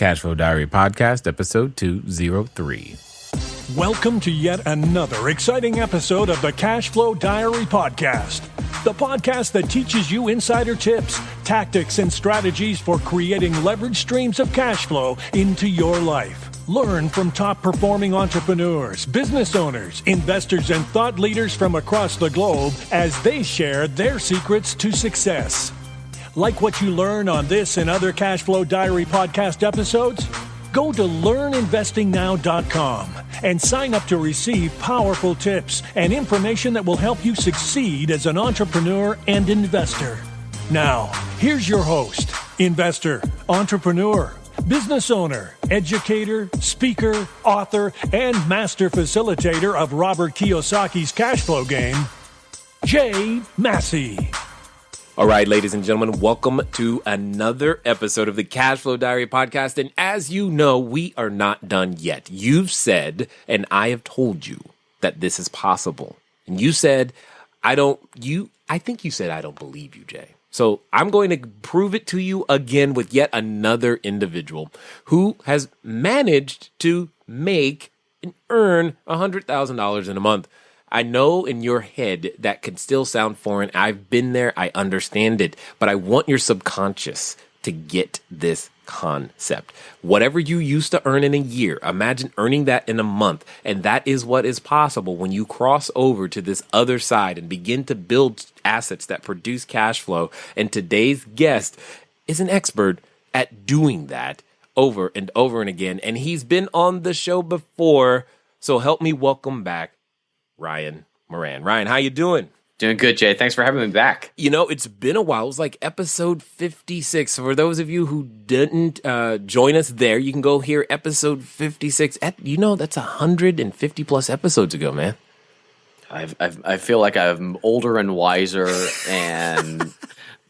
Cashflow Diary Podcast, episode 203. Welcome to yet another exciting episode of the Cashflow Diary Podcast, the podcast that teaches you insider tips, tactics, and strategies for creating leverage streams of cash flow into your life. Learn from top-performing entrepreneurs, business owners, investors, and thought leaders from across the globe as they share their secrets to success. Like what you learn on this and other Cashflow Diary podcast episodes? Go to learninvestingnow.com and sign up to receive powerful tips and information that will help you succeed as an entrepreneur and investor. Now, here's your host, investor, entrepreneur, business owner, educator, speaker, author, and master facilitator of Robert Kiyosaki's Cashflow game, Jay Massey. All right, ladies and gentlemen, welcome to another episode of the Cashflow Diary Podcast. And as you know, we are not done yet. You've said, and I have told you that this is possible. And you said, I think you said, I don't believe you, Jay. So I'm going to prove it to you again with yet another individual who has managed to make and earn $100,000 in a month. I know in your head that can still sound foreign. I've been there. I understand it. But I want your subconscious to get this concept. Whatever you used to earn in a year, imagine earning that in a month. And that is what is possible when you cross over to this other side and begin to build assets that produce cash flow. And today's guest is an expert at doing that over and over and again. And he's been on the show before. So help me welcome back Ryan Moran. Ryan, how you doing? Doing good, Jay. Thanks for having me back. You know, it's been a while. It was like episode 56. For those of you who didn't join us there, you can go hear episode 56. You know, that's 150 plus episodes ago, man. I feel like I'm older and wiser, and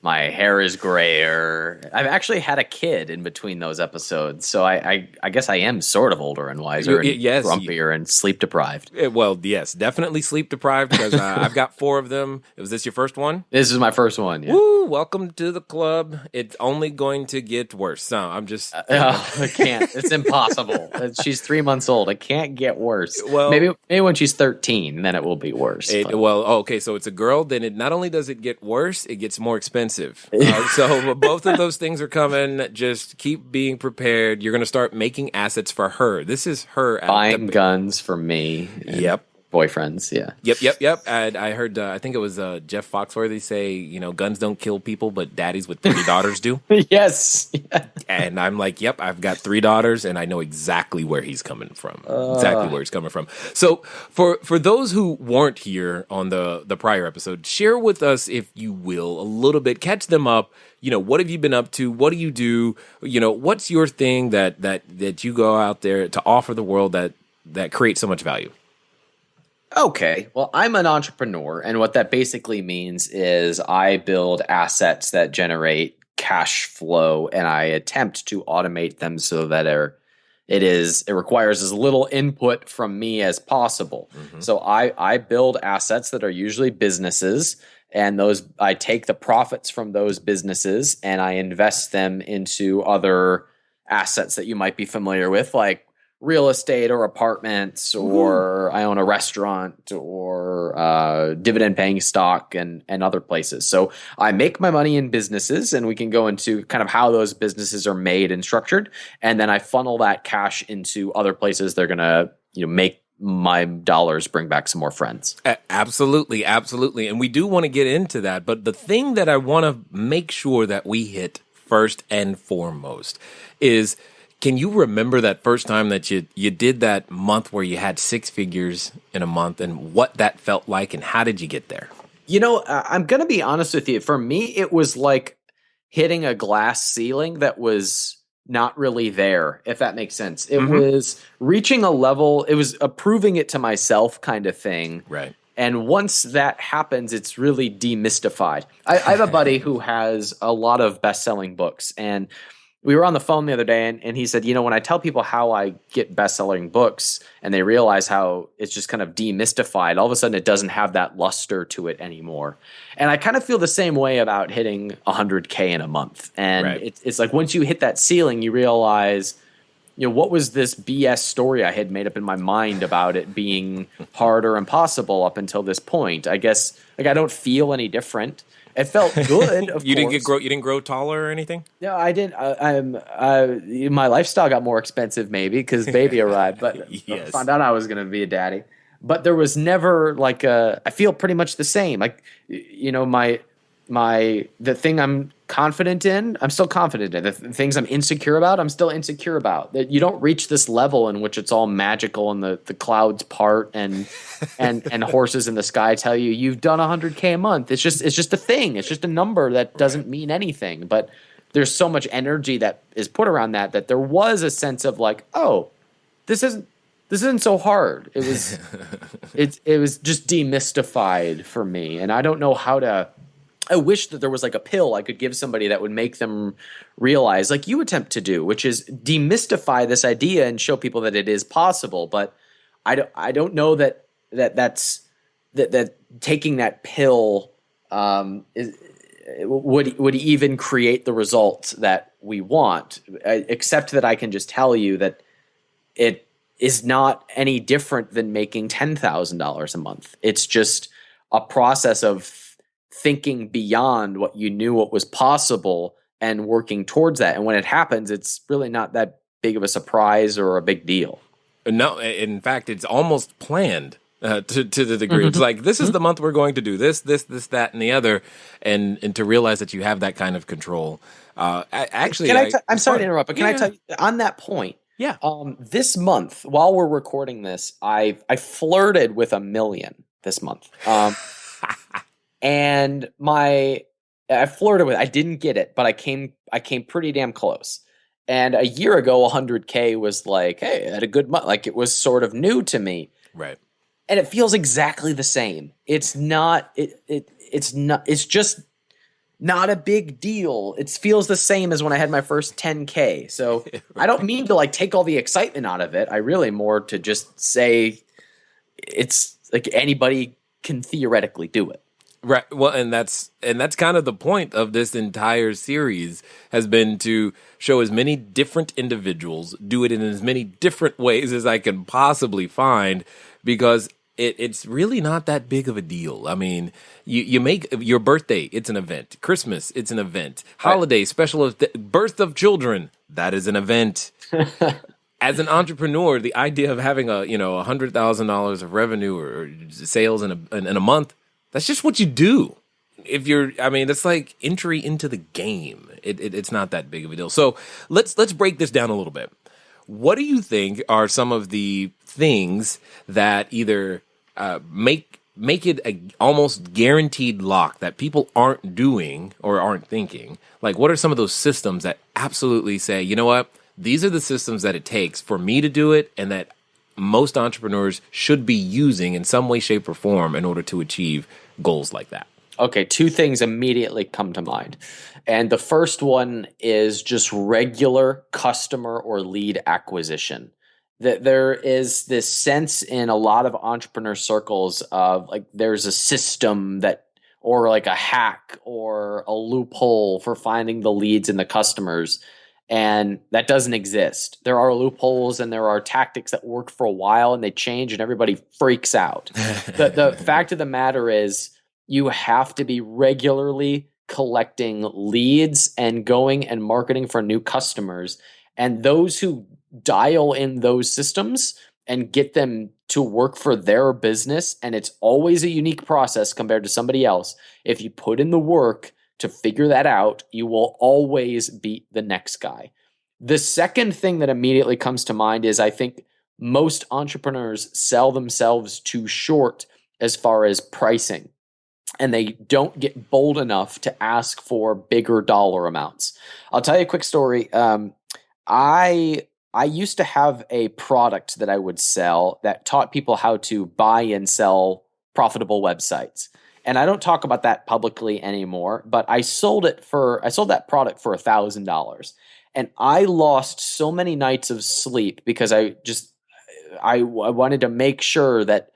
my hair is grayer. I've actually had a kid in between those episodes, so I guess I am sort of older and wiser and grumpier and sleep deprived. Well, yes, definitely sleep deprived because I've got 4 of them. Was this your first one? This is my first one, yeah. Woo, welcome to the club. It's only going to get worse. No, I'm just... I can't. It's impossible. She's 3 months old. It can't get worse. Well, maybe when she's 13, then it will be worse. Okay, so it's a girl. Then it not only does it get worse, it gets more expensive. So both of those things are coming. Just keep being prepared. You're going to start making assets for her. This is her buying guns for me. Yep. Boyfriends. Yeah. Yep. And I heard, I think it was Jeff Foxworthy say, you know, guns don't kill people, but daddies with 3 daughters do. Yes. Yeah. And I'm like, yep, I've got 3 daughters, and I know exactly where he's coming from. So for those who weren't here on the prior episode, share with us, if you will, a little bit, catch them up. You know, what have you been up to? What do you do? You know, what's your thing that you go out there to offer the world that creates so much value? Okay, well, I'm an entrepreneur, and what that basically means is I build assets that generate cash flow, and I attempt to automate them so that it requires as little input from me as possible. Mm-hmm. So I build assets that are usually businesses, and I take the profits from those businesses and I invest them into other assets that you might be familiar with, like real estate or apartments, or I own a restaurant, or dividend paying stock and other places. So I make my money in businesses, and we can go into kind of how those businesses are made and structured. And then I funnel that cash into other places. They're going to, make my dollars bring back some more friends. Absolutely. And we do want to get into that. But the thing that I want to make sure that we hit first and foremost is, can you remember that first time that you did that month where you had 6 figures in a month, and what that felt like, and how did you get there? I'm going to be honest with you. For me, it was like hitting a glass ceiling that was not really there, if that makes sense. It was reaching a level, it was proving it to myself kind of thing. Right. And once that happens, it's really demystified. I have a buddy who has a lot of best-selling books, and we were on the phone the other day, and he said, when I tell people how I get best-selling books and they realize how it's just kind of demystified, all of a sudden it doesn't have that luster to it anymore. And I kind of feel the same way about hitting 100K in a month. And it's like once you hit that ceiling, you realize, what was this BS story I had made up in my mind about it being hard or impossible up until this point? I guess like I don't feel any different. It felt good, of You course. you didn't grow taller or anything? No, I didn't. My lifestyle got more expensive maybe because baby arrived, but Yes. found out I was going to be a daddy. But there was never like I feel pretty much the same. Like, the thing I'm confident in, I'm still confident in. The things I'm insecure about, I'm still insecure about. That you don't reach this level in which it's all magical and the clouds part and horses in the sky tell you you've done 100K a month. It's just a thing. It's just a number that doesn't mean anything. But there's so much energy that is put around that there was a sense of like, oh, this isn't so hard. It was it was just demystified for me, and I don't know how to. I wish that there was like a pill I could give somebody that would make them realize, like you attempt to do, which is demystify this idea and show people that it is possible. But I don't know that taking that pill would even create the results that we want, except that I can just tell you that it is not any different than making $10,000 a month. It's just a process of thinking beyond what you knew what was possible and working towards that. And when it happens, it's really not that big of a surprise or a big deal. No, in fact, it's almost planned to the degree. It's like, this is the month we're going to do this, that, and the other, and to realize that you have that kind of control. I'm sorry to interrupt, but can I tell you on that point? Yeah. This month, while we're recording this, I flirted with 1 million this month. And I flirted with it. I didn't get it, but I came pretty damn close. And a year ago, 100K was like, hey, I had a good month. Like it was sort of new to me. Right. And it feels exactly the same. It's not, it's just not a big deal. It feels the same as when I had my first 10K. So I don't mean to like take all the excitement out of it. I really more to just say it's like anybody can theoretically do it. Right. Well, and that's kind of the point of this entire series has been to show as many different individuals do it in as many different ways as I can possibly find, because it's really not that big of a deal. I mean, you make your birthday, it's an event. Christmas, it's an event. Holiday, right. Special birth of children, that is an event. As an entrepreneur, the idea of having $100,000 of revenue or sales in a month, that's just what you do. That's like entry into the game. It's not that big of a deal. So let's break this down a little bit. What do you think are some of the things that either make it a almost guaranteed lock that people aren't doing or aren't thinking? Like, what are some of those systems that absolutely say, you know what, these are the systems that it takes for me to do it, and that most entrepreneurs should be using in some way, shape, or form in order to achieve goals like that? Okay, two things immediately come to mind. And the first one is just regular customer or lead acquisition. That there is this sense in a lot of entrepreneur circles of like there's a system that, or like a hack or a loophole for finding the leads and the customers. And that doesn't exist. There are loopholes and there are tactics that work for a while and they change and everybody freaks out. The fact of the matter is you have to be regularly collecting leads and going and marketing for new customers. And those who dial in those systems and get them to work for their business, and it's always a unique process compared to somebody else. If you put in the work to figure that out, you will always beat the next guy. The second thing that immediately comes to mind is I think most entrepreneurs sell themselves too short as far as pricing, and they don't get bold enough to ask for bigger dollar amounts. I'll tell you a quick story. I used to have a product that I would sell that taught people how to buy and sell profitable websites. And I don't talk about that publicly anymore, but I sold that product for $1,000. And I lost so many nights of sleep because I wanted to make sure that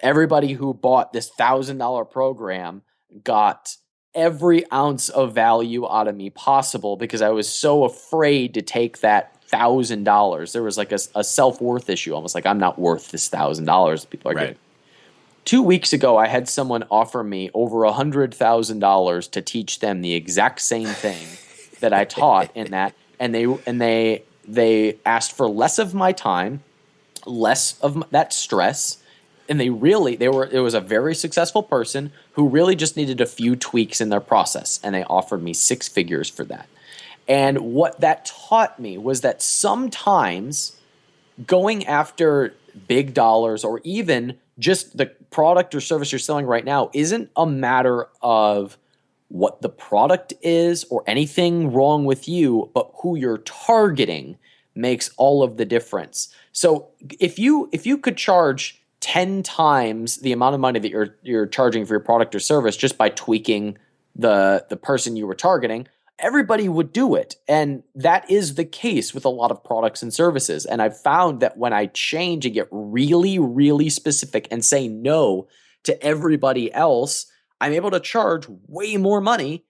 everybody who bought this $1,000 program got every ounce of value out of me possible because I was so afraid to take that $1,000. There was like a self-worth issue, almost like I'm not worth this $1,000 people are Right. giving. 2 weeks ago, I had someone offer me over $100,000 to teach them the exact same thing that I taught in that, and they asked for less of my time, less of that stress, and it was a very successful person who really just needed a few tweaks in their process, and they offered me 6 figures for that. And what that taught me was that sometimes going after big dollars or even just the product or service you're selling right now isn't a matter of what the product is or anything wrong with you, but who you're targeting makes all of the difference. So if you could charge 10 times the amount of money that you're charging for your product or service just by tweaking the person you were targeting, everybody would do it. And that is the case with a lot of products and services. And I've found that when I change and get really, really specific and say no to everybody else, I'm able to charge way more money.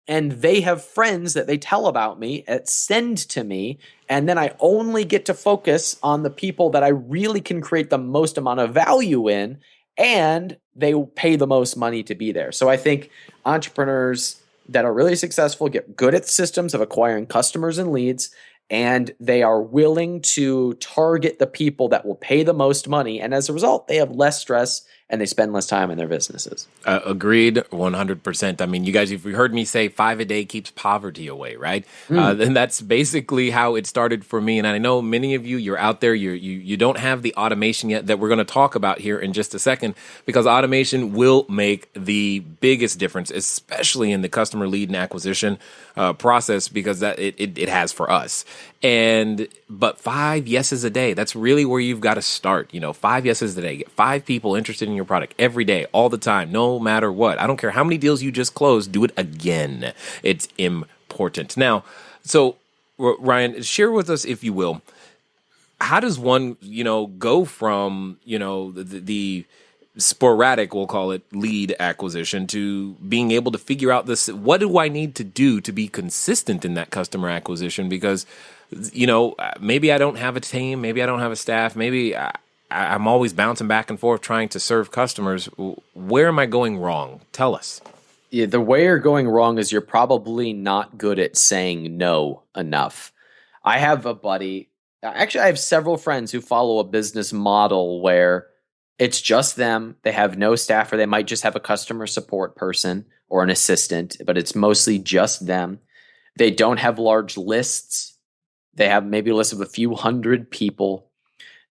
And they have friends that they tell about me, send to me. And then I only get to focus on the people that I really can create the most amount of value in. And they pay the most money to be there. So I think entrepreneurs that are really successful get good at systems of acquiring customers and leads, and they are willing to target the people that will pay the most money. And as a result, they have less stress and they spend less time in their businesses. Agreed, 100%. I mean, you guys, if you heard me say 5 a day keeps poverty away, right? Then that's basically how it started for me. And I know many of you, you're out there, you don't have the automation yet that we're going to talk about here in just a second, because automation will make the biggest difference, especially in the customer lead and acquisition process, because that it has for us. But 5 yeses a day, that's really where you've got to start. 5 yeses a day. Get 5 people interested in your product every day, all the time, no matter what. I don't care how many deals you just closed, do it again. It's important. Now, so Ryan, share with us, if you will, how does one, go from, the sporadic, we'll call it, lead acquisition to being able to figure out this, what do I need to do to be consistent in that customer acquisition? Because, maybe I don't have a team, maybe I don't have a staff, maybe I'm always bouncing back and forth trying to serve customers. Where am I going wrong? Tell us. Yeah, the way you're going wrong is you're probably not good at saying no enough. I have a buddy, actually I have several friends who follow a business model where it's just them. They have no staff, or they might just have a customer support person or an assistant, but it's mostly just them. They don't have large lists. They have maybe a list of a few hundred people,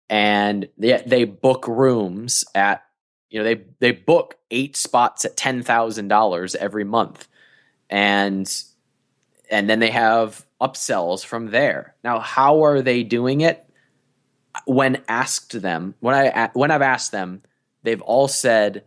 and they book rooms at, they book 8 spots at $10,000 every month. And then they have upsells from there. Now, how are they doing it? When I've asked them, they've all said,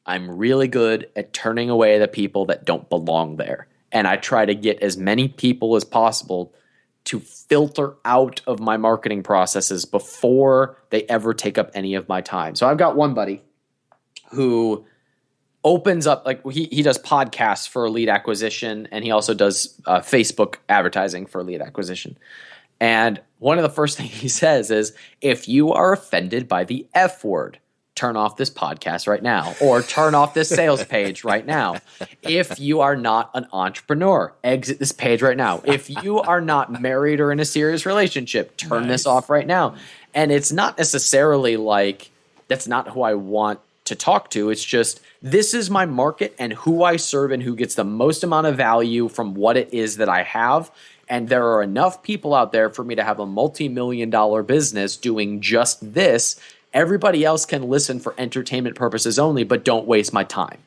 I'm really good at turning away the people that don't belong there. And I try to get as many people as possible to filter out of my marketing processes before they ever take up any of my time. So I've got one buddy who opens up, like he does podcasts for lead acquisition, and he also does Facebook advertising for lead acquisition. And one of the first things he says is, if you are offended by the F word, turn off this podcast right now, or turn off this sales page right now. If you are not an entrepreneur, exit this page right now. If you are not married or in a serious relationship, turn this off right now. And it's not necessarily like, that's not who I want to talk to. It's just, this is my market and who I serve and who gets the most amount of value from what it is that I have. And there are enough people out there for me to have a multi-million-dollar business doing just this. Everybody else can listen for entertainment purposes only, but don't waste my time.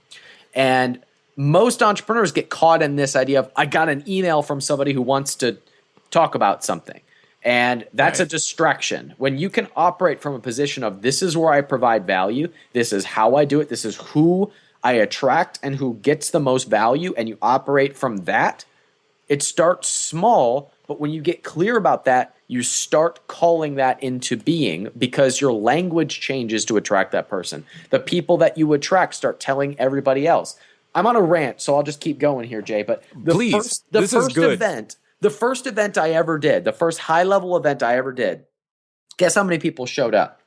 And most entrepreneurs get caught in this idea of, I got an email from somebody who wants to talk about something. And that's a distraction. When you can operate from a position of, this is where I provide value, this is how I do it, this is who I attract and who gets the most value, and you operate from that, it starts small, but when you get clear about that, you start calling that into being, because your language changes to attract that person. The people that you attract start telling everybody else, I'm on a rant, so I'll just keep going here, Jay. But Please, this is good. The first event I ever did, the first high level event I ever did, guess how many people showed up?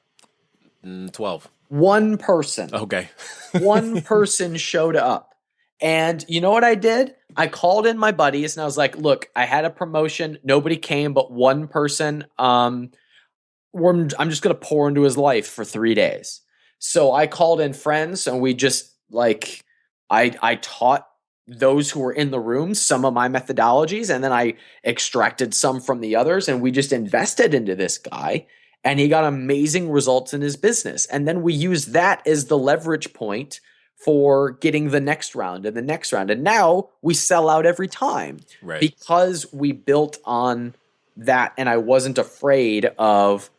12. One person. Okay. One person showed up. And you know what I did? I called in my buddies and I was like, look, I had a promotion. Nobody came but one person. I'm just going to pour into his life for 3 days. So I called in friends and we just I taught those who were in the room some of my methodologies, and then I extracted some from the others, and we just invested into this guy, and he got amazing results in his business. And then we used that as the leverage point for getting the next round and the next round. And now we sell out every time because we built on that. And I wasn't afraid of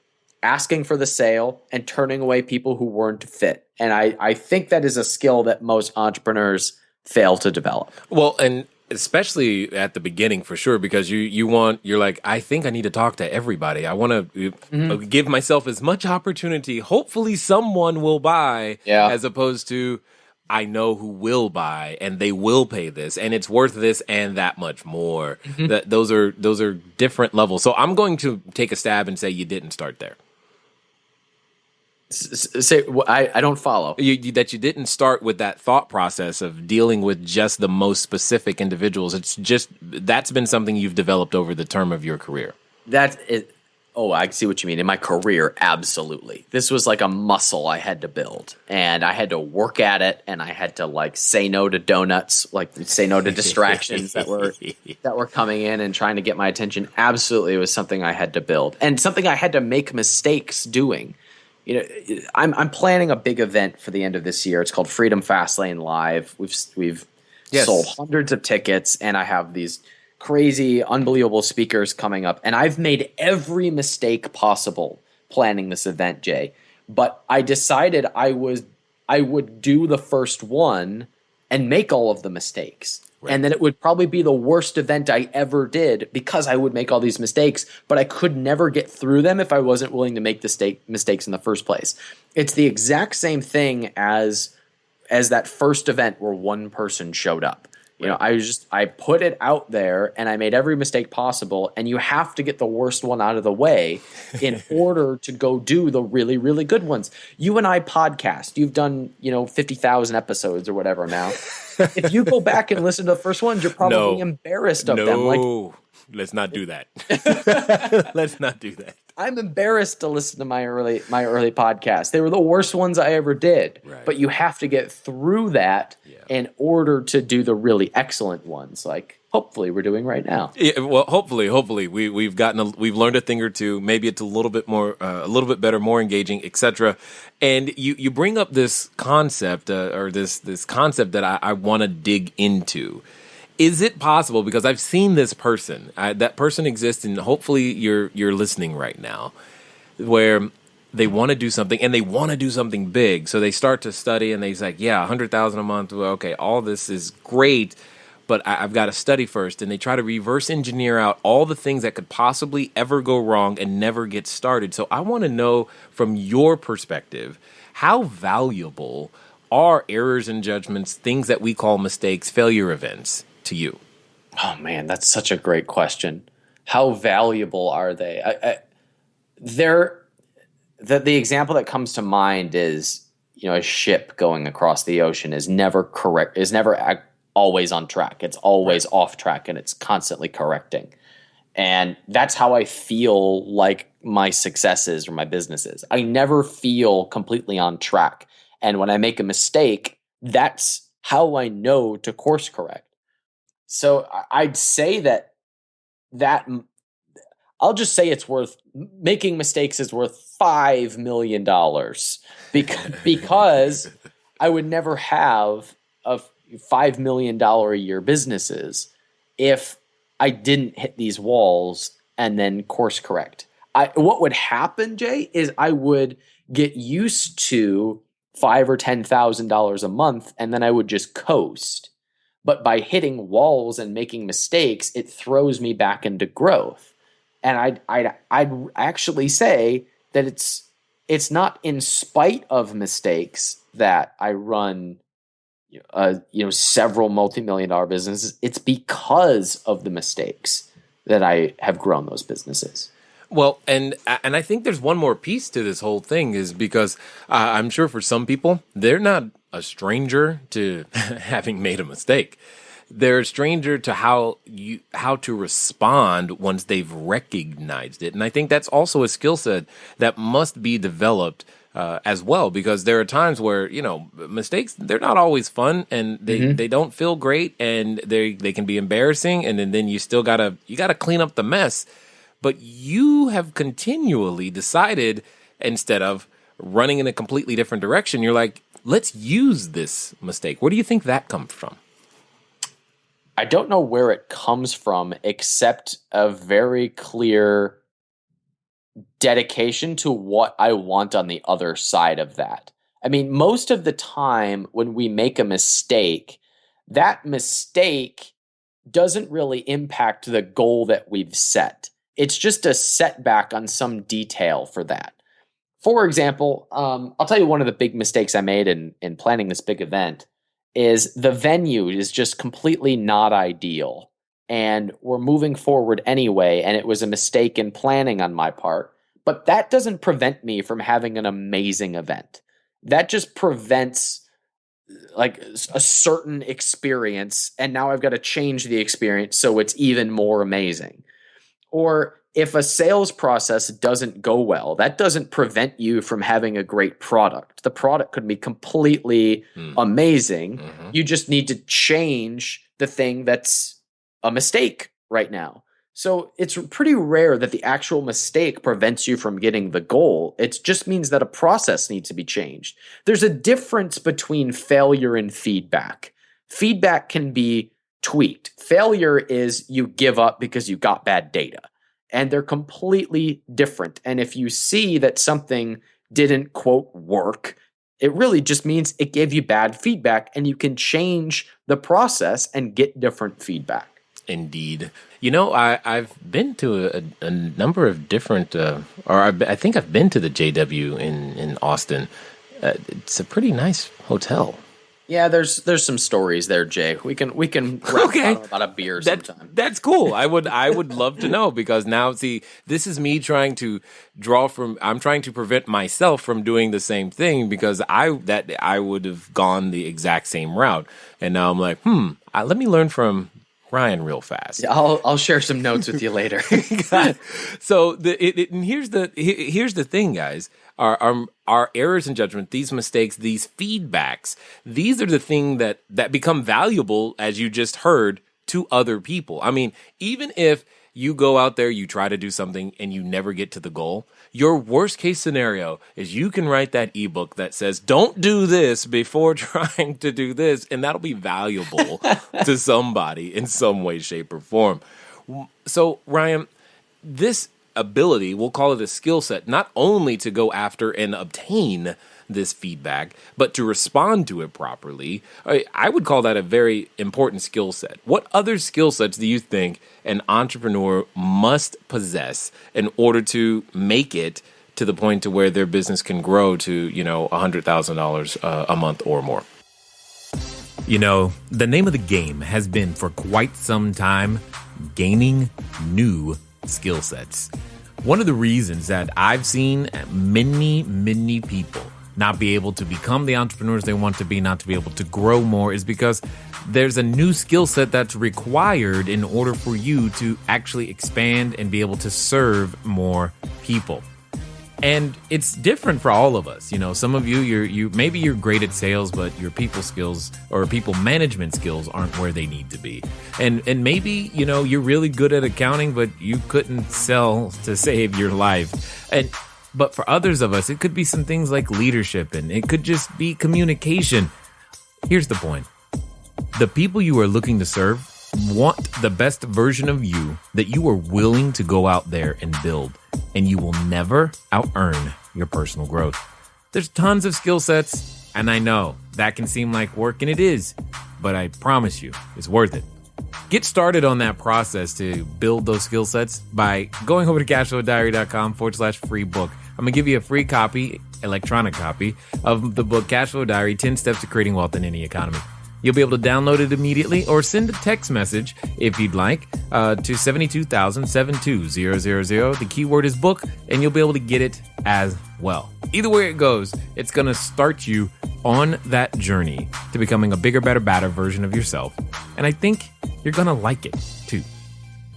asking for the sale and turning away people who weren't fit. And I think that is a skill that most entrepreneurs fail to develop. Well, and especially at the beginning, for sure, because you're like, I think I need to talk to everybody. I want to give myself as much opportunity. Hopefully someone will buy, as opposed to I know who will buy and they will pay this and it's worth this and that much more. Those are different levels. So I'm going to take a stab and say you didn't start there. Say, I don't follow. That you didn't start with that thought process of dealing with just the most specific individuals. It's just that's been something you've developed over the term of your career. That's it. Oh, I see what you mean. In my career, absolutely. This was like a muscle I had to build, and I had to work at it, and I had to say no to donuts, say no to distractions that were coming in and trying to get my attention. Absolutely, it was something I had to build, and something I had to make mistakes doing. I'm planning a big event for the end of this year. It's called Freedom Fastlane Live. We've sold hundreds of tickets, and I have these crazy, unbelievable speakers coming up. And I've made every mistake possible planning this event, Jay. But I decided I would do the first one and make all of the mistakes. Right. And then it would probably be the worst event I ever did because I would make all these mistakes, but I could never get through them if I wasn't willing to make the mistakes in the first place. It's the exact same thing as that first event where one person showed up. I put it out there and I made every mistake possible, and you have to get the worst one out of the way in order to go do the really, really good ones. You and I podcast. You've done, 50,000 episodes or whatever now. If you go back and listen to the first ones, you're probably embarrassed of them. No, let's not do that. Let's not do that. I'm embarrassed to listen to my early podcasts. They were the worst ones I ever did. Right. But you have to get through that in order to do the really excellent ones, like hopefully we're doing right now. Yeah, well, hopefully we've learned a thing or two. Maybe it's a little bit better, more engaging, etc. And you bring up this concept or this concept that I want to dig into. Is it possible, because I've seen this person, that person exists, and hopefully you're listening right now, where they want to do something and they want to do something big. So they start to study and they're like, yeah, 100,000 a month. Well, okay, all this is great, but I've got to study first. And they try to reverse engineer out all the things that could possibly ever go wrong and never get started. So I want to know from your perspective, how valuable are errors and judgments, things that we call mistakes, failure events, to you? Oh man, that's such a great question. How valuable are they? The example that comes to mind is, a ship going across the ocean is never always on track. It's always off track, and it's constantly correcting. And that's how I feel like my successes or my businesses. I never feel completely on track. And when I make a mistake, that's how I know to course correct. So I'd say that I'll just say making mistakes is worth $5 million because I would never have $5 million a year businesses if I didn't hit these walls and then course correct. What would happen, Jay, is I would get used to $5,000 or $10,000 a month, and then I would just coast. But by hitting walls and making mistakes, it throws me back into growth. And I'd actually say that it's not in spite of mistakes that I run, several multi-million-dollar businesses, it's because of the mistakes that I have grown those businesses. Well, and I think there's one more piece to this whole thing is because I'm sure for some people, they're not a stranger to having made a mistake. They're a stranger to how to respond once they've recognized it. And I think that's also a skill set that must be developed as well, because there are times where, mistakes, they're not always fun, and they don't feel great, and they can be embarrassing, and then you still gotta clean up the mess. But you have continually decided, instead of running in a completely different direction, you're like, let's use this mistake. Where do you think that comes from? I don't know where it comes from, except a very clear dedication to what I want on the other side of that. I mean, most of the time when we make a mistake, that mistake doesn't really impact the goal that we've set. It's just a setback on some detail for that. For example, I'll tell you one of the big mistakes I made in planning this big event is the venue is just completely not ideal. And we're moving forward anyway, and it was a mistake in planning on my part. But that doesn't prevent me from having an amazing event. That just prevents like a certain experience, and now I've got to change the experience so it's even more amazing. Or if a sales process doesn't go well, that doesn't prevent you from having a great product. The product could be completely amazing. Mm-hmm. You just need to change the thing that's a mistake right now. So it's pretty rare that the actual mistake prevents you from getting the goal. It just means that a process needs to be changed. There's a difference between failure and feedback. Feedback can be tweaked. Failure is you give up because you got bad data. And they're completely different. And if you see that something didn't, quote, work, it really just means it gave you bad feedback, and you can change the process and get different feedback. Indeed. I've been to a number of different, I think I've been to the JW in Austin. It's a pretty nice hotel. Yeah, there's some stories there, Jay. We can rap about a beer sometime. That's cool. I would love to know, because now, see, this is me trying to I'm trying to prevent myself from doing the same thing, because I would have gone the exact same route. And now I'm like, let me learn Ryan real fast. Yeah, I'll share some notes with you later. So and here's the thing, guys. Our errors in judgment, these mistakes, these feedbacks, these are the things that become valuable, as you just heard, to other people. I mean, even if you go out there, you try to do something and you never get to the goal, your worst case scenario is you can write that ebook that says, don't do this before trying to do this, and that'll be valuable to somebody in some way, shape, or form. So, Ryan, this ability, we'll call it a skill set, not only to go after and obtain this feedback, but to respond to it properly. I would call that a very important skill set. What other skill sets do you think an entrepreneur must possess in order to make it to the point to where their business can grow to, $100,000 a month or more? The name of the game has been for quite some time gaining new skill sets. One of the reasons that I've seen many, many people not be able to become the entrepreneurs they want to be, not to be able to grow more, is because there's a new skill set that's required in order for you to actually expand and be able to serve more people. And it's different for all of us. Some of you maybe you're great at sales, but your people skills or people management skills aren't where they need to be. And maybe, you're really good at accounting, but you couldn't sell to save your life. But for others of us, it could be some things like leadership, and it could just be communication. Here's the point. The people you are looking to serve want the best version of you that you are willing to go out there and build, and you will never out-earn your personal growth. There's tons of skill sets, and I know that can seem like work, and it is, but I promise you, it's worth it. Get started on that process to build those skill sets by going over to cashflowdiary.com/free book. I'm going to give you a free copy, electronic copy, of the book Cashflow Diary, 10 Steps to Creating Wealth in Any Economy. You'll be able to download it immediately or send a text message if you'd like to 72000-72000. The keyword is book, and you'll be able to get it as well. Either way it goes, it's going to start you on that journey to becoming a bigger, better, badder version of yourself. And I think you're going to like it too.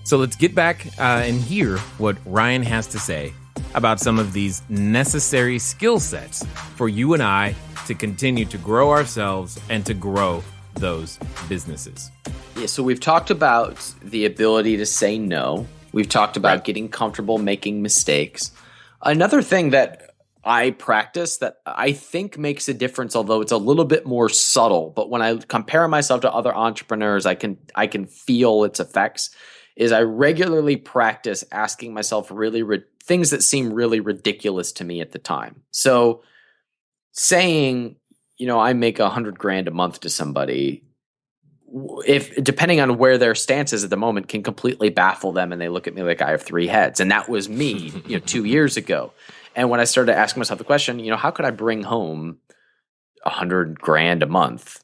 So let's get back and hear what Ryan has to say about some of these necessary skill sets for you and I to continue to grow ourselves and to grow those businesses. Yeah, so we've talked about the ability to say no. We've talked about getting comfortable making mistakes. Another thing that I practice that I think makes a difference, although it's a little bit more subtle, but when I compare myself to other entrepreneurs, I can feel its effects, is I regularly practice asking myself things that seem really ridiculous to me at the time. So saying, I make $100,000 a month to somebody, if depending on where their stance is at the moment, can completely baffle them, and they look at me like I have three heads. And that was me, 2 years ago. And when I started asking myself the question, how could I bring home $100,000 a month?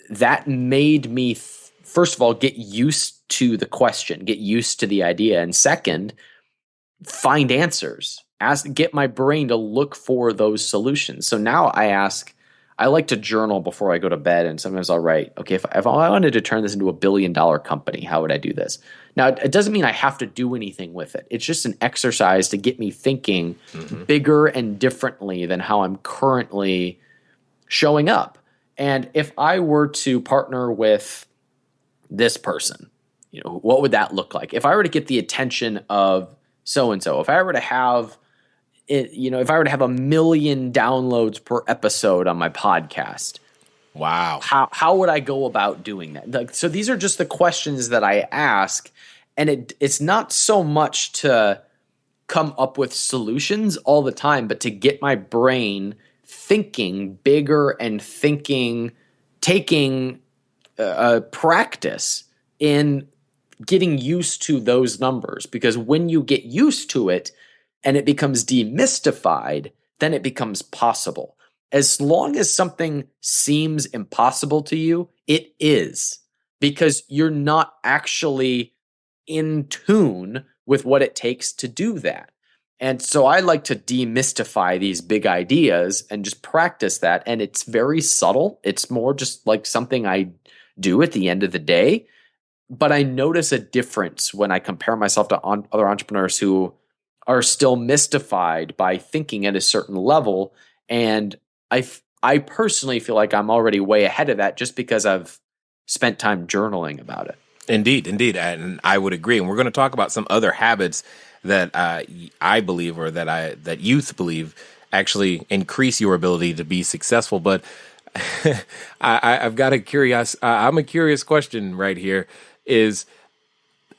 That made me, first of all, get used to the question, get used to the idea, and second, find answers. Get my brain to look for those solutions. So now I like to journal before I go to bed, and sometimes I'll write, okay, if I wanted to turn this into $1 billion company, how would I do this? Now, it doesn't mean I have to do anything with it. It's just an exercise to get me thinking bigger and differently than how I'm currently showing up. And if I were to partner with this person, what would that look like? If I were to get the attention of so-and-so, if I were to have if I were to have 1 million downloads per episode on my podcast, wow, how would I go about doing that? So these are just the questions that I ask, and it's not so much to come up with solutions all the time, but to get my brain thinking bigger and taking practice in getting used to those numbers. Because when you get used to it, and it becomes demystified, then it becomes possible. As long as something seems impossible to you, it is, because you're not actually in tune with what it takes to do that. And so I like to demystify these big ideas and just practice that. And it's very subtle. It's more just like something I do at the end of the day. But I notice a difference when I compare myself to other entrepreneurs who are still mystified by thinking at a certain level. And I personally feel like I'm already way ahead of that just because I've spent time journaling about it. Indeed. And I would agree. And we're going to talk about some other habits that I believe, or that youth believe, actually increase your ability to be successful. But I've got I'm a curious question right here is,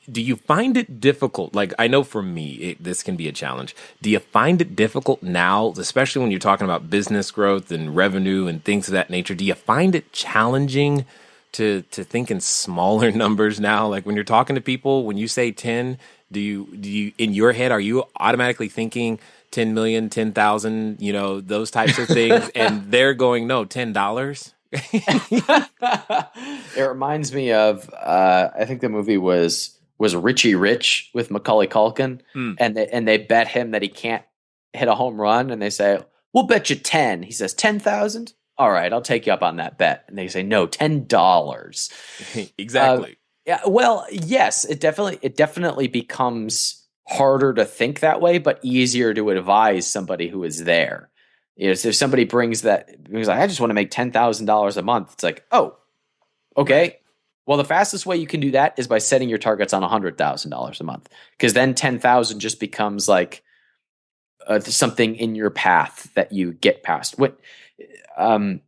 do you find it difficult? Like, I know for me, this can be a challenge. Do you find it difficult now, especially when you're talking about business growth and revenue and things of that nature? Do you find it challenging to think in smaller numbers now? Like when you're talking to people, when you say 10, do you in your head, are you automatically thinking 10 million, 10,000, those types of things? And they're going, no, $10? It reminds me of, I think the movie was Richie Rich with Macaulay Culkin, and they bet him that he can't hit a home run, and they say, "We'll bet you 10." He says, 10,000? All right, I'll take you up on that bet. And they say, "No, $10." Exactly. Yeah. Well, yes, it definitely becomes harder to think that way, but easier to advise somebody who is there. So if somebody brings like, I just want to make $10,000 a month, it's like, oh, okay. Right. Well, the fastest way you can do that is by setting your targets on $100,000 a month, because then 10,000 just becomes like something in your path that you get past. What a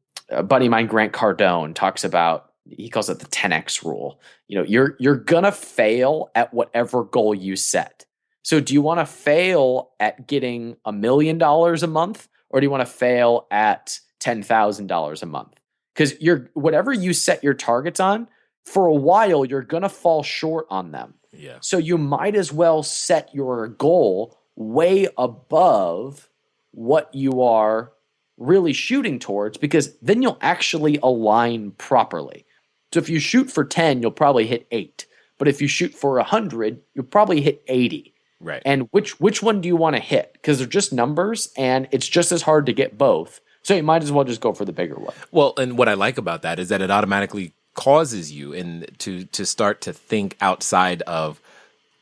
buddy of mine, Grant Cardone, talks about, he calls it the 10x rule. You're gonna fail at whatever goal you set. So do you want to fail at getting $1 million a month, or do you want to fail at $10,000 a month? Because whatever you set your targets on, for a while, you're going to fall short on them. Yeah. So you might as well set your goal way above what you are really shooting towards, because then you'll actually align properly. So if you shoot for 10, you'll probably hit 8. But if you shoot for 100, you'll probably hit 80. Right. And which one do you want to hit? Because they're just numbers, and it's just as hard to get both. So you might as well just go for the bigger one. Well, and what I like about that is that it automatically causes you to start to think outside of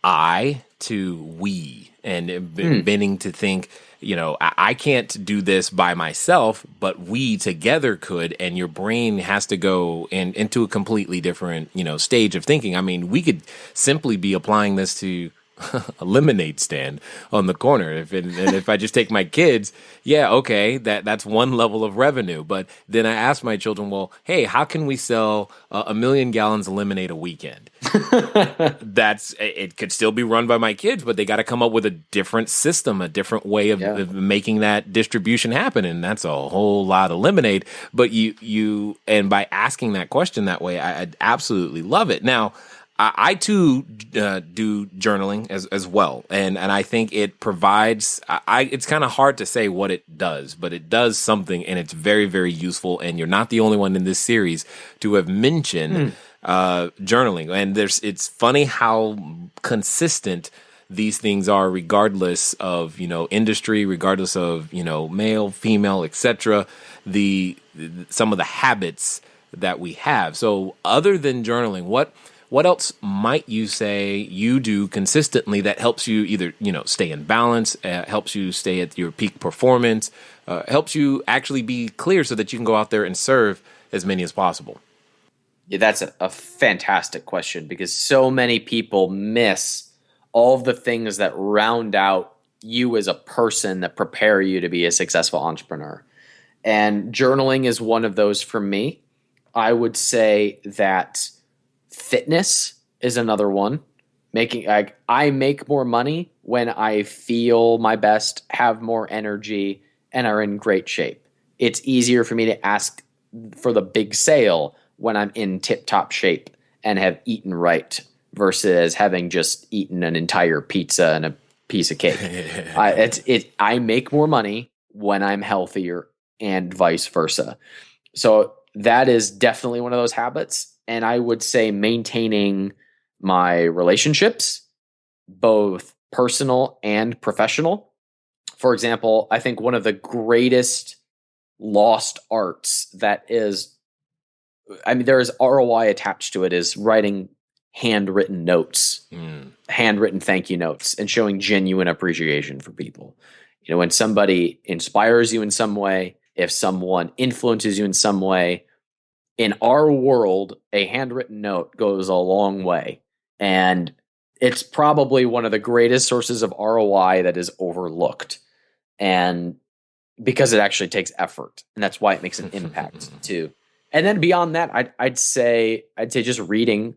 I to we, and beginning to think, I can't do this by myself, but we together could, and your brain has to go into a completely different, stage of thinking. I mean, we could simply be applying this to a lemonade stand on the corner. If I just take my kids, okay, that's one level of revenue. But then I ask my children, well, hey, how can we sell 1 million gallons of lemonade a weekend? It could still be run by my kids, but they got to come up with a different system, a different way of making that distribution happen. And that's a whole lot of lemonade. But and by asking that question that way, I absolutely love it. Now, I too do journaling as well, and I think it provides. It's kind of hard to say what it does, but it does something, and it's very, very useful. And you're not the only one in this series to have mentioned journaling. And it's funny how consistent these things are, regardless of industry, regardless of male, female, etc. Some of the habits that we have. So, other than journaling, what else might you say you do consistently that helps you either, stay in balance, helps you stay at your peak performance, helps you actually be clear so that you can go out there and serve as many as possible? Yeah, that's a fantastic question, because so many people miss all of the things that round out you as a person that prepare you to be a successful entrepreneur. And journaling is one of those for me. I would say that fitness is another one. I make more money when I feel my best, have more energy, and are in great shape. It's easier for me to ask for the big sale when I'm in tip-top shape and have eaten right versus having just eaten an entire pizza and a piece of cake. I make more money when I'm healthier and vice versa. So that is definitely one of those habits. And I would say maintaining my relationships, both personal and professional. For example, I think one of the greatest lost arts there is ROI attached to it, is writing handwritten notes, handwritten thank you notes, and showing genuine appreciation for people. When somebody inspires you in some way, if someone influences you in some way, in our world, a handwritten note goes a long way. And it's probably one of the greatest sources of ROI that is overlooked. And because it actually takes effort. And that's why it makes an impact too. And then beyond that, I'd say just reading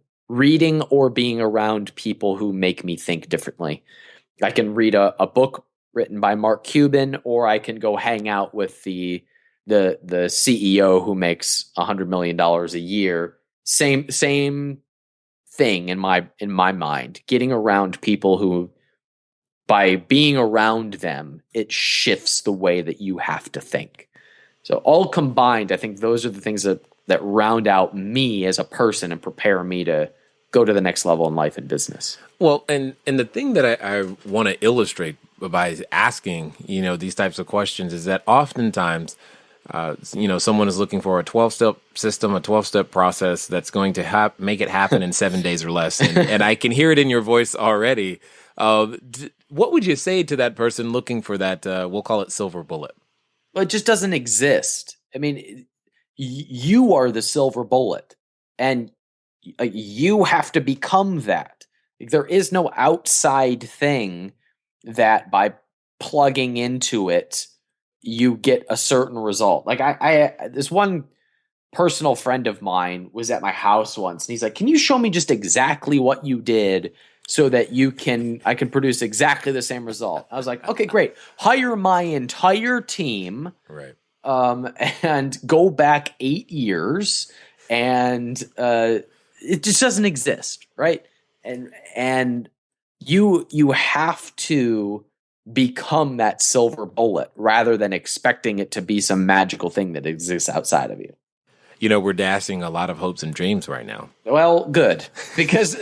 or being around people who make me think differently. I can read a book written by Mark Cuban, or I can go hang out with the CEO who makes $100 million a year. Same thing in my mind. Getting around people who, by being around them, it shifts the way that you have to think. So all combined, I think those are the things that round out me as a person and prepare me to go to the next level in life and business. Well, and the thing that I want to illustrate by asking, these types of questions is that oftentimes, someone is looking for a 12-step system, a 12-step process that's going to make it happen in 7 days or less. And I can hear it in your voice already. What would you say to that person looking for that, we'll call it silver bullet? Well, it just doesn't exist. I mean, you are the silver bullet, and you have to become that. There is no outside thing that by plugging into it, you get a certain result. Like this one personal friend of mine was at my house once, and he's like, "Can you show me just exactly what you did so that I can produce exactly the same result?" I was like, "Okay, great. Hire my entire team, right? And go back 8 years, and it just doesn't exist, right? And you have to become that silver bullet rather than expecting it to be some magical thing that exists outside of you." We're dashing a lot of hopes and dreams right now. Well, good. Because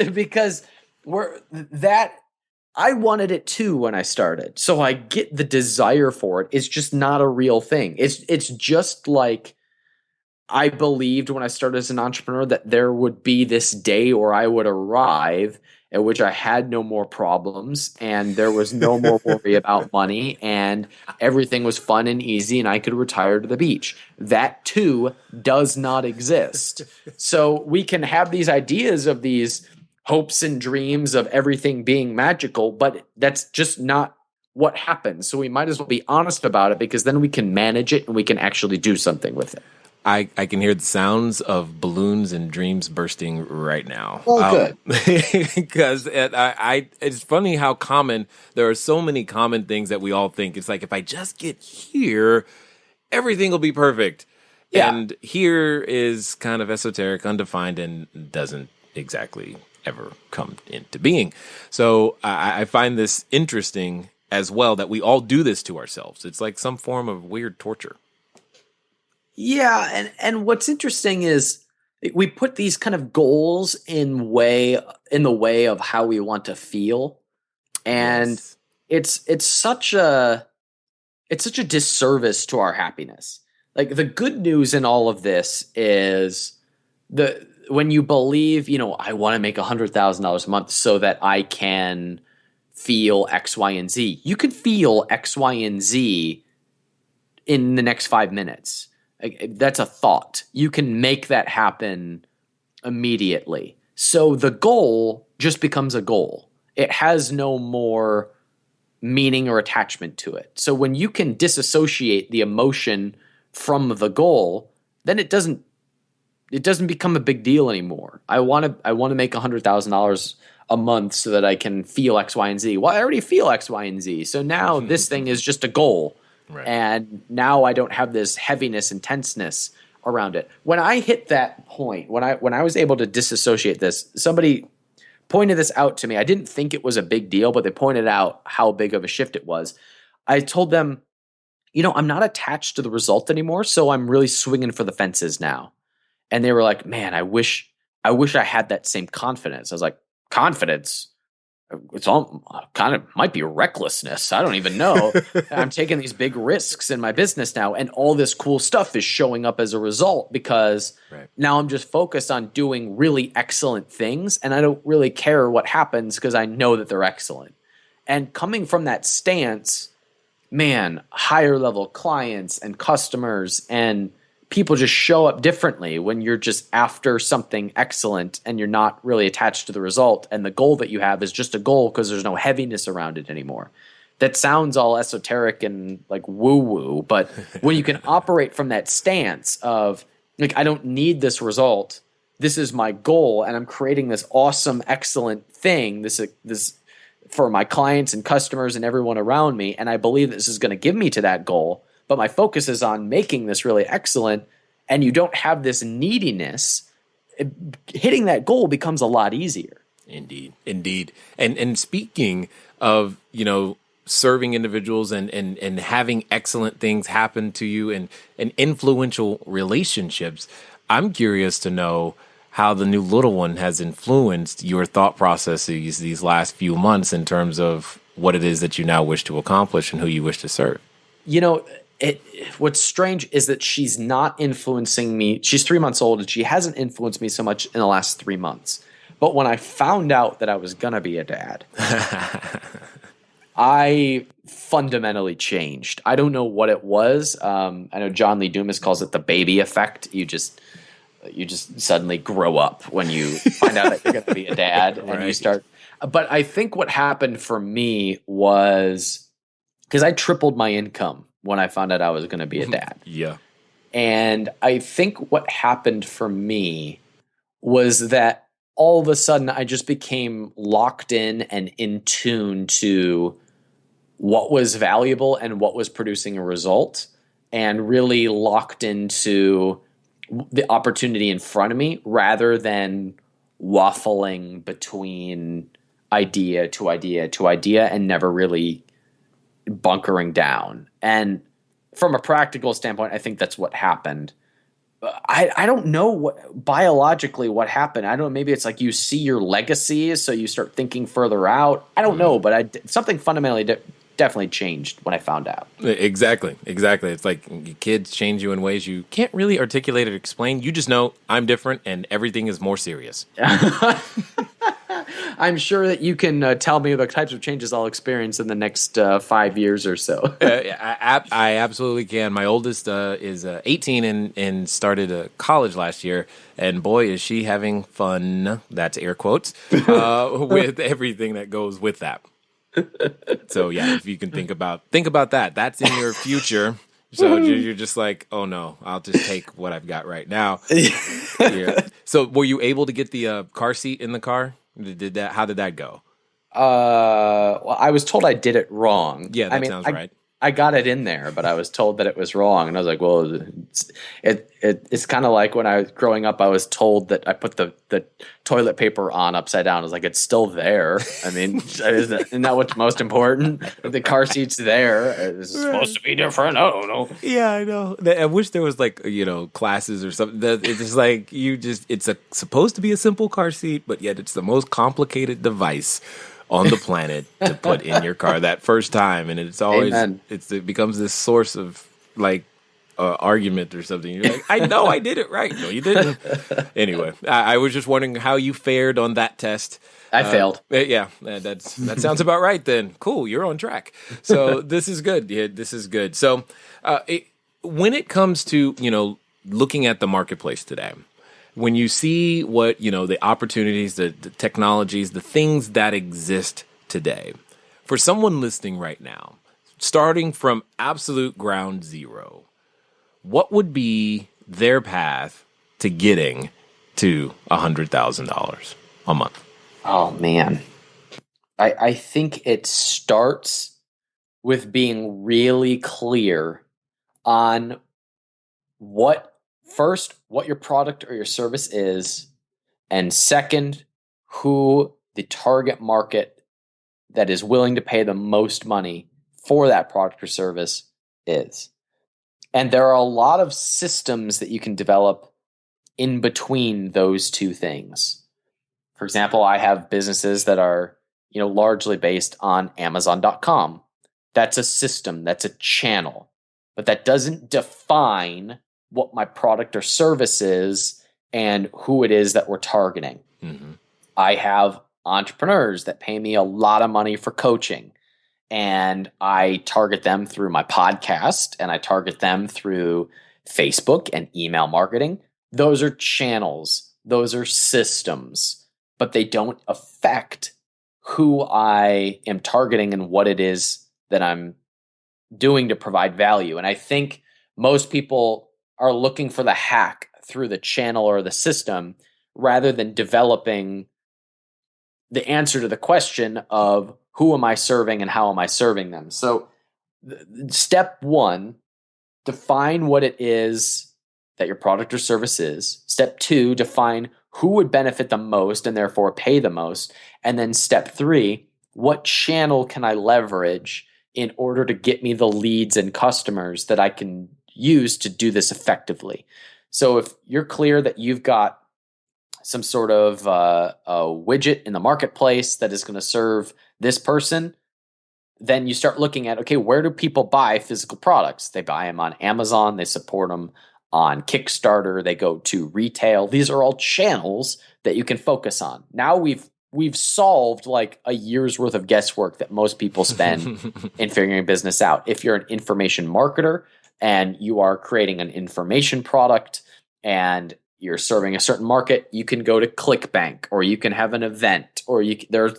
I wanted it too when I started. So I get the desire for it. It's just not a real thing. It's just like I believed when I started as an entrepreneur that there would be this day where I would arrive at which I had no more problems and there was no more worry about money and everything was fun and easy and I could retire to the beach. That too does not exist. So we can have these ideas of these hopes and dreams of everything being magical, but that's just not what happens. So we might as well be honest about it because then we can manage it and we can actually do something with it. I can hear the sounds of balloons and dreams bursting right now. Well, good. Because it's funny how common, there are so many common things that we all think. It's like, if I just get here, everything will be perfect. Yeah. And here is kind of esoteric, undefined, and doesn't exactly ever come into being. So I find this interesting as well, that we all do this to ourselves. It's like some form of weird torture. Yeah, and what's interesting is we put these kind of goals in the way of how we want to feel, and Yes. it's such a disservice to our happiness. Like the good news in all of this is when you believe, I want to make $100,000 a month so that I can feel X, Y, and Z. You can feel X, Y, and Z in the next 5 minutes. That's a thought. You can make that happen immediately. So the goal just becomes a goal. It has no more meaning or attachment to it. So when you can disassociate the emotion from the goal, then it doesn't become a big deal anymore. I want to make $100,000 a month so that I can feel X, Y, and Z. Well, I already feel X, Y, and Z. So now this thing is just a goal. Right. And now I don't have this heaviness and tenseness around it. When I hit that point, when I was able to disassociate this, somebody pointed this out to me. I didn't think it was a big deal, but they pointed out how big of a shift it was. I told them, I'm not attached to the result anymore, so I'm really swinging for the fences now. And they were like, "Man, I wish I had that same confidence." I was like, "Confidence? It's all kind of might be recklessness. I don't even know. I'm taking these big risks in my business now, and all this cool stuff is showing up as a result because now I'm just focused on doing really excellent things, and I don't really care what happens because I know that they're excellent." And coming from that stance, man, higher level clients and customers and people just show up differently when you're just after something excellent and you're not really attached to the result. And the goal that you have is just a goal because there's no heaviness around it anymore. That sounds all esoteric and like woo-woo, but when you can operate from that stance of like, I don't need this result. This is my goal. And I'm creating this awesome, excellent thing. This for my clients and customers and everyone around me. And I believe this is going to give me to that goal. But my focus is on making this really excellent, and you don't have this neediness, hitting that goal becomes a lot easier. Indeed. And speaking of, serving individuals and having excellent things happen to you and influential relationships, I'm curious to know how the new little one has influenced your thought processes these last few months in terms of what it is that you now wish to accomplish and who you wish to serve. What's strange is that she's not influencing me. She's 3 months old and she hasn't influenced me so much in the last 3 months. But when I found out that I was going to be a dad, I fundamentally changed. I don't know what it was. I know John Lee Dumas calls it the baby effect. You just suddenly grow up when you find out that you're going to be a dad and you start. But I think what happened for me was because I tripled my income when I found out I was going to be a dad. Yeah. And I think what happened for me was that all of a sudden I just became locked in and in tune to what was valuable and what was producing a result, and really locked into the opportunity in front of me rather than waffling between idea to idea to idea and never really bunkering down. And from a practical standpoint, I think that's what happened. I don't know what biologically what happened. I don't know. Maybe it's like you see your legacies, so you start thinking further out. I don't know, but something fundamentally definitely changed when I found out. Exactly. It's like your kids change you in ways you can't really articulate or explain. You just know I'm different and everything is more serious. I'm sure that you can tell me the types of changes I'll experience in the next 5 years or so. I absolutely can. My oldest is 18 and started college last year, and boy, is she having fun. That's air quotes with everything that goes with that. So yeah, if you can think about that, that's in your future. So you're just like, oh no, I'll just take what I've got right now. Yeah. So were you able to get the car seat in the car? How did that go? Well, I was told I did it wrong. Yeah, that sounds right. I got it in there, but I was told that it was wrong, and I was like, "Well, it's kind of like when I was growing up. I was told that I put the toilet paper on upside down. I was like, it's still there. I mean, isn't that what's most important? If the car seat's there, it's supposed to be different. I don't know. Yeah, I know. I wish there was like classes or something. It's just like it's supposed to be a simple car seat, but yet it's the most complicated device on the planet to put in your car that first time, and it's always it becomes this source of like argument or something. You're like, I know I did it right. No, you didn't. Anyway, I was just wondering how you fared on that test. I failed. Yeah, that sounds about right then. Cool, you're on track. So this is good. Yeah, this is good. So when it comes to looking at the marketplace today, when you see what, the opportunities, the technologies, the things that exist today, for someone listening right now, starting from absolute ground zero, what would be their path to getting to $100,000 a month? Oh, man. I think it starts with being really clear on what your product or your service is, and second, who the target market that is willing to pay the most money for that product or service is. And there are a lot of systems that you can develop in between those two things. For example, I have businesses that are, largely based on Amazon.com. That's a system, that's a channel, but that doesn't define what my product or service is and who it is that we're targeting. Mm-hmm. I have entrepreneurs that pay me a lot of money for coaching, and I target them through my podcast, and I target them through Facebook and email marketing. Those are channels. Those are systems, but they don't affect who I am targeting and what it is that I'm doing to provide value. And I think most people are looking for the hack through the channel or the system rather than developing the answer to the question of who am I serving and how am I serving them. So step one, define what it is that your product or service is. Step two, define who would benefit the most and therefore pay the most. And then step three, what channel can I leverage in order to get me the leads and customers that I can use to do this effectively? So if you're clear that you've got some sort of a widget in the marketplace that is going to serve this person, then you start looking at, okay, where do people buy physical products? They buy them on Amazon, they support them on Kickstarter, they go to retail. These are all channels that you can focus on. Now we've solved like a year's worth of guesswork that most people spend in figuring business out. If you're an information marketer and you are creating an information product and you're serving a certain market, you can go to ClickBank, or you can have an event, or there's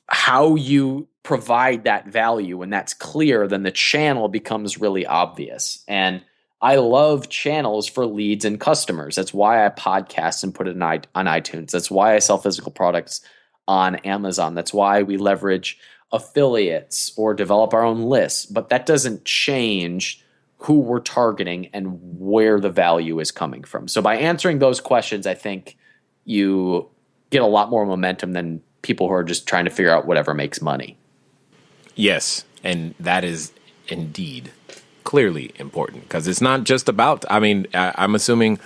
how you provide that value. When that's clear, then the channel becomes really obvious. And I love channels for leads and customers. That's why I podcast and put it on iTunes. That's why I sell physical products on Amazon. That's why we leverage affiliates or develop our own lists. But that doesn't change who we're targeting and where the value is coming from. So by answering those questions, I think you get a lot more momentum than people who are just trying to figure out whatever makes money. Yes, and that is indeed clearly important because it's not just about, I mean, I'm assuming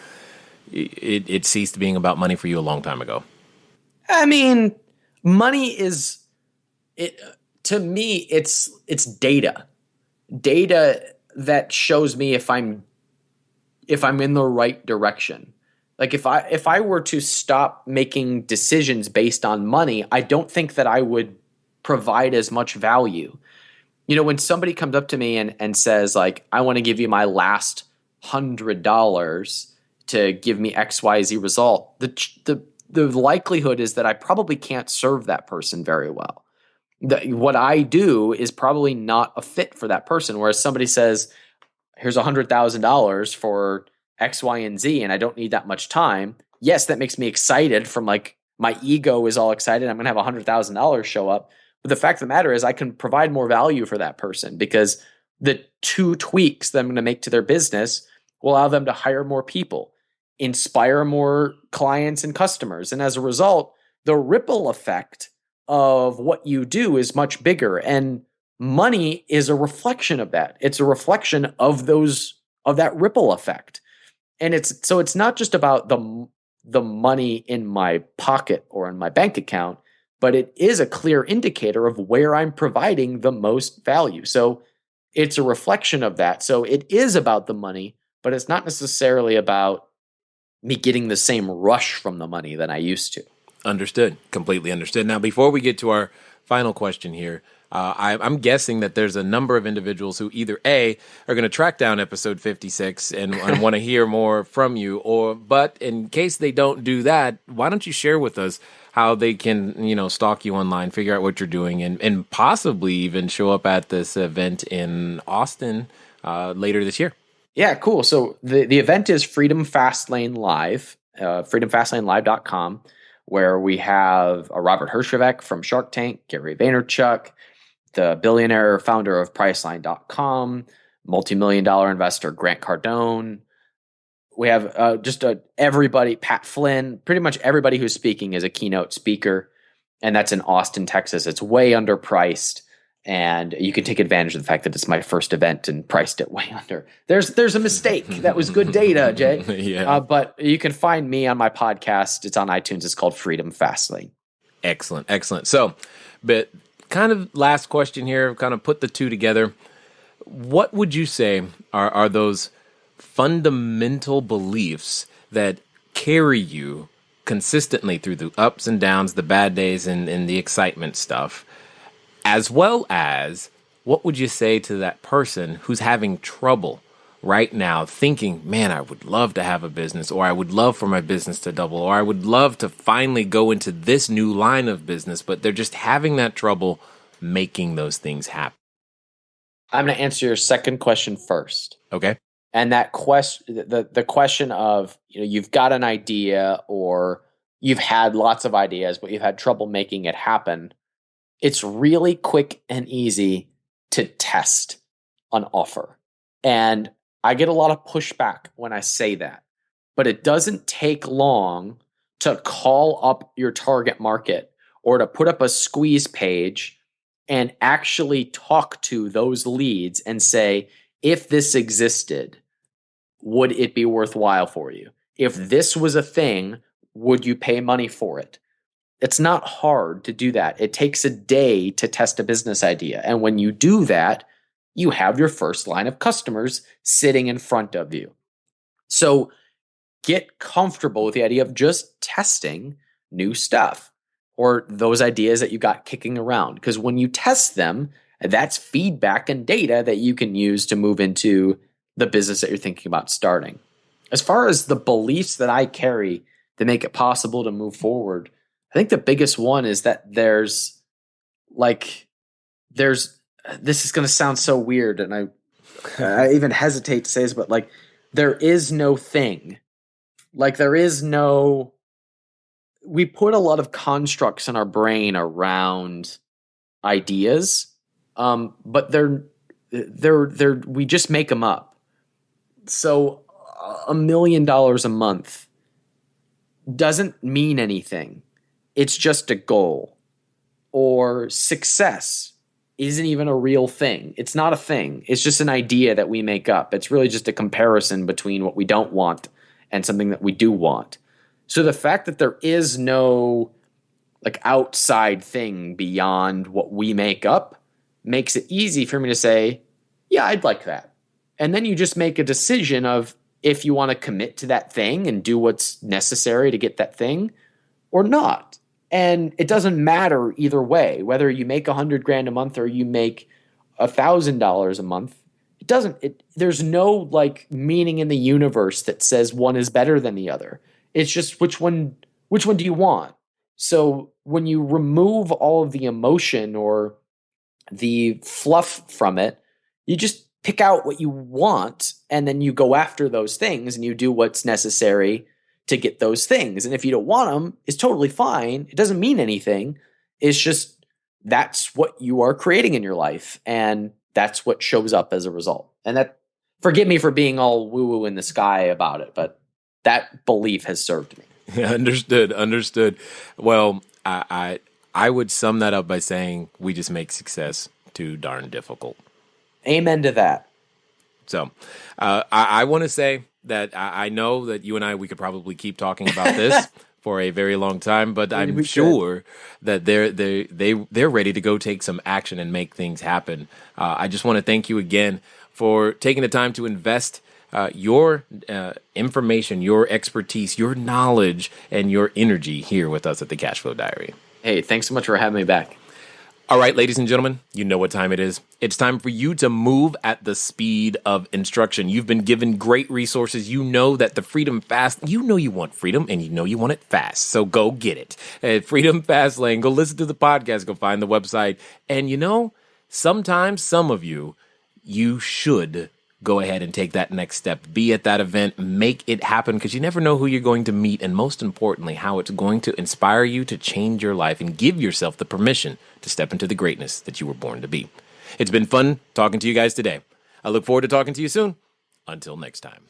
it ceased being about money for you a long time ago. I mean, money is it to me. It's data that shows me if I'm in the right direction. Like if I were to stop making decisions based on money, I don't think that I would provide as much value. You know, when somebody comes up to me and says like, I want to give you my last $100 to give me XYZ result, the likelihood is that I probably can't serve that person very well. What I do is probably not a fit for that person. Whereas somebody says, here's $100,000 for X, Y, and Z, and I don't need that much time. Yes, that makes me excited from like my ego is all excited. I'm going to have $100,000 show up. But the fact of the matter is I can provide more value for that person because the 2 tweaks that I'm going to make to their business will allow them to hire more people, inspire more clients and customers. And as a result, the ripple effect of what you do is much bigger. And money is a reflection of that. It's a reflection of that ripple effect. And it's not just about the money in my pocket or in my bank account, but it is a clear indicator of where I'm providing the most value. So it's a reflection of that. So it is about the money, but it's not necessarily about me getting the same rush from the money that I used to. Understood. Completely understood. Now, before we get to our final question here, I'm guessing that there's a number of individuals who either A, are going to track down episode 56 and want to hear more from you, but in case they don't do that, why don't you share with us how they can, stalk you online, figure out what you're doing, and possibly even show up at this event in Austin later this year? Yeah, cool. So the event is Freedom Fastlane Live, freedomfastlanelive.com, where we have Robert Herjavec from Shark Tank, Gary Vaynerchuk, the billionaire founder of Priceline.com, multi-million-dollar investor Grant Cardone. We have everybody, Pat Flynn, pretty much everybody who's speaking is a keynote speaker, and that's in Austin, Texas. It's way underpriced, and you can take advantage of the fact that it's my first event and priced it way under. There's a mistake. That was good data, Jay. Yeah. But you can find me on my podcast. It's on iTunes. It's called Freedom Fastlane. Excellent. So, but kind of last question here, kind of put the two together. What would you say are those fundamental beliefs that carry you consistently through the ups and downs, the bad days, and the excitement stuff? As well as, what would you say to that person who's having trouble right now thinking, man, I would love to have a business, or I would love for my business to double, or I would love to finally go into this new line of business, but they're just having that trouble making those things happen? I'm going to answer your second question first. Okay. And that question, the question of, you've got an idea or you've had lots of ideas, but you've had trouble making it happen. It's really quick and easy to test an offer. And I get a lot of pushback when I say that, but it doesn't take long to call up your target market or to put up a squeeze page and actually talk to those leads and say, if this existed, would it be worthwhile for you? If this was a thing, would you pay money for it? It's not hard to do that. It takes a day to test a business idea. And when you do that, you have your first line of customers sitting in front of you. So get comfortable with the idea of just testing new stuff or those ideas that you got kicking around. Because when you test them, that's feedback and data that you can use to move into the business that you're thinking about starting. As far as the beliefs that I carry to make it possible to move forward, I think the biggest one is that there's this is going to sound so weird, and I even hesitate to say this, but like, there is no thing. Like, there is no. We put a lot of constructs in our brain around ideas, but they're we just make them up. So $1 million a month doesn't mean anything. It's just a goal. Or success isn't even a real thing. It's not a thing. It's just an idea that we make up. It's really just a comparison between what we don't want and something that we do want. So the fact that there is no like outside thing beyond what we make up makes it easy for me to say, yeah, I'd like that. And then you just make a decision of if you want to commit to that thing and do what's necessary to get that thing or not. And it doesn't matter either way, whether you make $100,000 a month or you make $1,000 a month. It doesn't, there's no like meaning in the universe that says one is better than the other. It's just which one do you want? So when you remove all of the emotion or the fluff from it, you just pick out what you want and then you go after those things and you do what's necessary to get those things. And if you don't want them, it's totally fine. It doesn't mean anything. It's just that's what you are creating in your life. And that's what shows up as a result. And that, forgive me for being all woo-woo in the sky about it, but that belief has served me. Understood. Well, I would sum that up by saying we just make success too darn difficult. Amen to that. So I want to say that I know that you and I, we could probably keep talking about this for a very long time, but I'm sure that they're ready to go take some action and make things happen. I just want to thank you again for taking the time to invest your information, your expertise, your knowledge, and your energy here with us at the Cashflow Diary. Hey, thanks so much for having me back. All right, ladies and gentlemen, you know what time it is. It's time for you to move at the speed of instruction. You've been given great resources. You know that the Freedom Fast, you know you want freedom and you know you want it fast. So go get it. At Freedom Fast Lane, go listen to the podcast, go find the website. And you know, sometimes some of you should go ahead and take that next step. Be at that event, make it happen, because you never know who you're going to meet, and most importantly, how it's going to inspire you to change your life and give yourself the permission to step into the greatness that you were born to be. It's been fun talking to you guys today. I look forward to talking to you soon. Until next time.